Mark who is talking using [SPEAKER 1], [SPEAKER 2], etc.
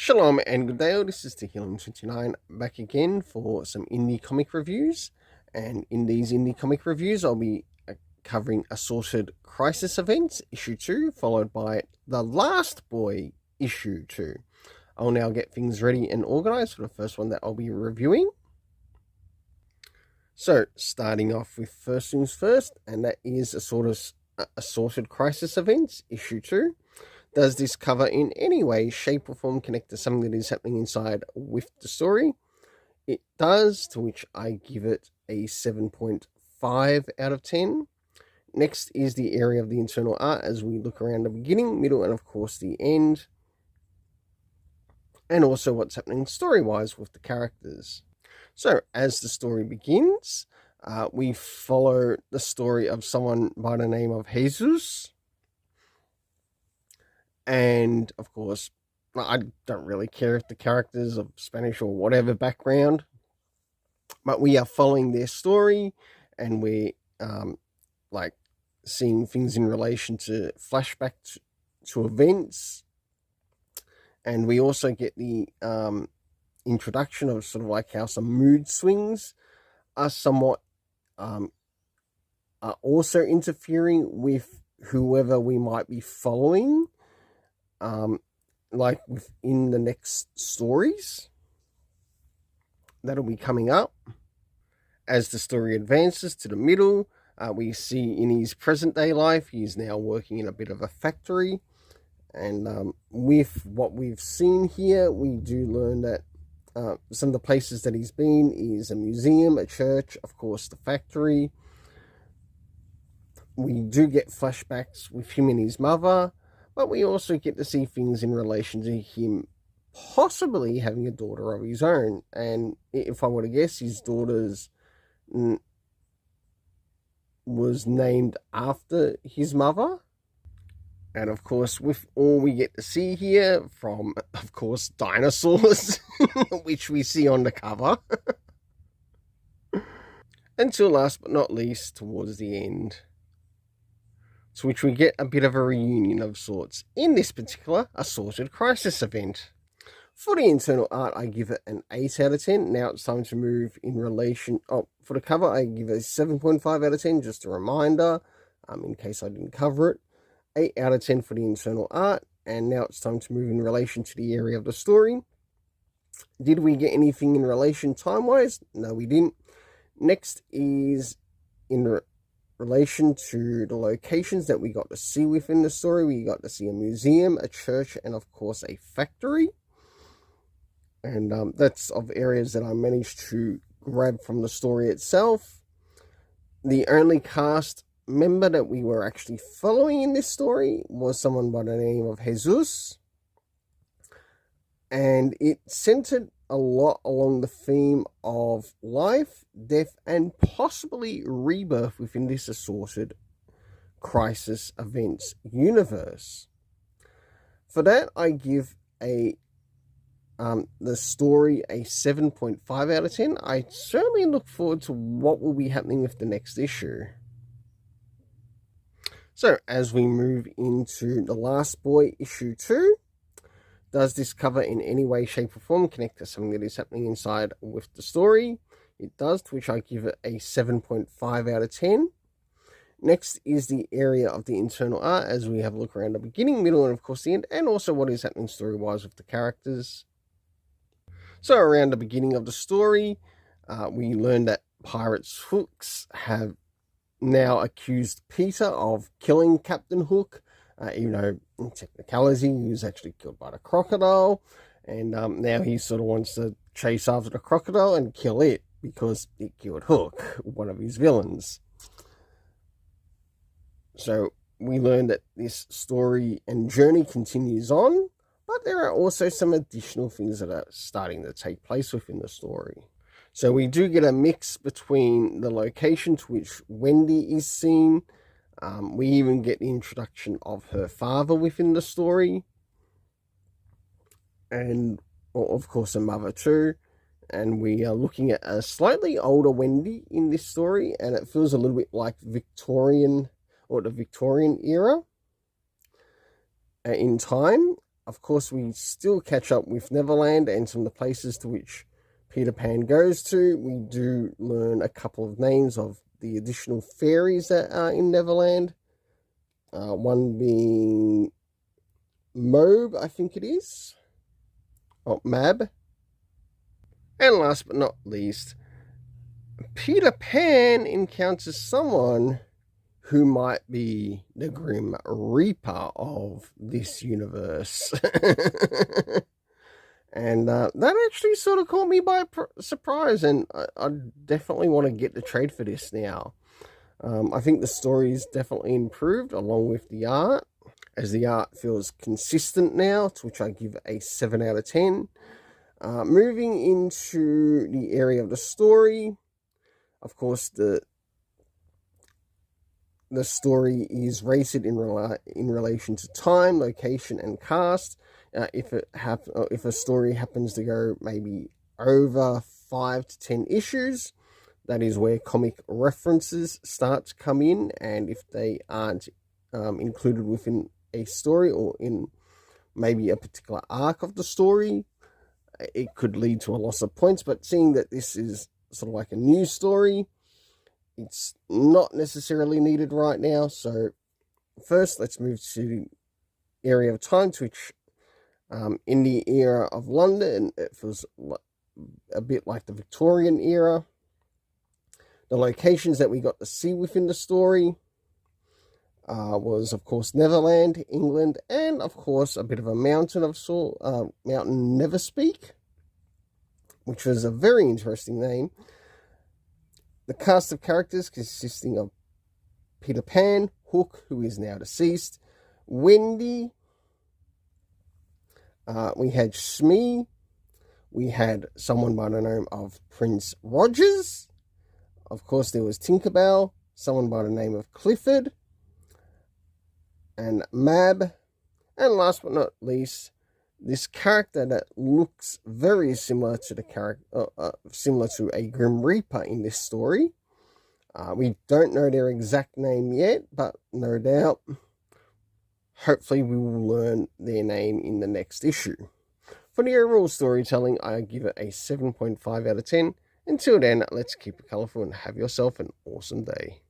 [SPEAKER 1] Shalom and good day, this is Tehillim29 back again for some indie comic reviews. And in these indie comic reviews, I'll be covering Assorted Crisis Events, Issue 2, followed by The Last Boy, Issue 2. I'll now get things ready and organized for the first one that I'll be reviewing. So, starting off with first things first, and that is Assorted Crisis Events, Issue 2. Does this cover in any way, shape, or form connect to something that is happening inside with the story? It does, to which I give it a 7.5 out of 10. Next is the area of the internal art as we look around the beginning, middle, and of course the end. And also what's happening story-wise with the characters. So, as the story begins, we follow the story of someone by the name of Jesus. And, of course, I don't really care if the characters of Spanish or whatever background, but we are following their story, and we're, seeing things in relation to flashback to events. And we also get the introduction of sort of like how some mood swings are somewhat are also interfering with whoever we might be following. Like within the next stories that'll be coming up. As the story advances to the middle, we see in his present day life, he is now working in a bit of a factory. And with what we've seen here, we do learn that some of the places that he's been is a museum, a church, of course, the factory. We do get flashbacks with him and his mother, but we also get to see things in relation to him possibly having a daughter of his own. And if I were to guess, his daughter's was named after his mother. And of course, with all we get to see here from, of course, dinosaurs, which we see on the cover. Until last but not least, towards the end, to which we get a bit of a reunion of sorts in this particular Assorted Crisis event. For the internal art, I give it an 8 out of 10. Now it's time to move in relation... for the cover, I give it a 7.5 out of 10, just a reminder, in case I didn't cover it. 8 out of 10 for the internal art, and now it's time to move in relation to the area of the story. Did we get anything in relation time-wise? No, we didn't. Next is in relation to the locations that we got to see within the story. We got to see a museum, a church, and of course a factory. And that's of areas that I managed to grab from the story itself. The only cast member that we were actually following in this story was someone by the name of Jesus. And it centered a lot along the theme of life, death, and possibly rebirth within this Assorted Crisis Events universe. For that, I give the story a 7.5 out of 10. I certainly look forward to what will be happening with the next issue. So, as we move into The Last Boy, Issue 2, does this cover in any way, shape, or form connect to something that is happening inside with the story? It does, to which I give it a 7.5 out of 10. Next is the area of the internal art, as we have a look around the beginning, middle, and of course the end, and also what is happening story-wise with the characters. So, around the beginning of the story, we learn that Pirates Hooks have now accused Peter of killing Captain Hook, even though in technicality he was actually killed by the crocodile, and now he sort of wants to chase after the crocodile and kill it because it killed Hook, one of his villains. So we learn that this story and journey continues on, but there are also some additional things that are starting to take place within the story. So we do get a mix between the location to which Wendy is seen. We even get the introduction of her father within the story. And, of course, her mother too. And we are looking at a slightly older Wendy in this story. And it feels a little bit like Victorian, or the Victorian era in time. of course, we still catch up with Neverland and some of the places to which Peter Pan goes to. We do learn a couple of names of the additional fairies that are in Neverland. One being Mobe, I think it is. Or Mab. And last but not least, Peter Pan encounters someone who might be the Grim Reaper of this universe. And that actually sort of caught me by surprise, and I definitely want to get the trade for this now. I think the story is definitely improved along with the art, as the art feels consistent now, to which I give a 7 out of 10. Moving into the area of the story, of course, the story is rated in relation to time, location, and cast. If a story happens to go maybe over 5 to 10 issues, that is where comic references start to come in, and if they aren't included within a story or in maybe a particular arc of the story, it could lead to a loss of points. But seeing that this is sort of like a new story, it's not necessarily needed right now. So first, let's move to the area of time, to which in the era of London, it feels a bit like the Victorian era. The locations that we got to see within the story was, of course, Neverland, England, and, of course, a bit of a mountain of Mountain Neverspeak, which was a very interesting name. The cast of characters consisting of Peter Pan, Hook, who is now deceased, Wendy, we had Smee, we had someone by the name of Prince Rogers, of course there was Tinkerbell, someone by the name of Clifford, and Mab, and last but not least, this character that looks very similar to the similar to a Grim Reaper in this story. We don't know their exact name yet, but no doubt, hopefully we will learn their name in the next issue. For the overall storytelling, I give it a 7.5 out of 10. Until then, let's keep it colourful and have yourself an awesome day.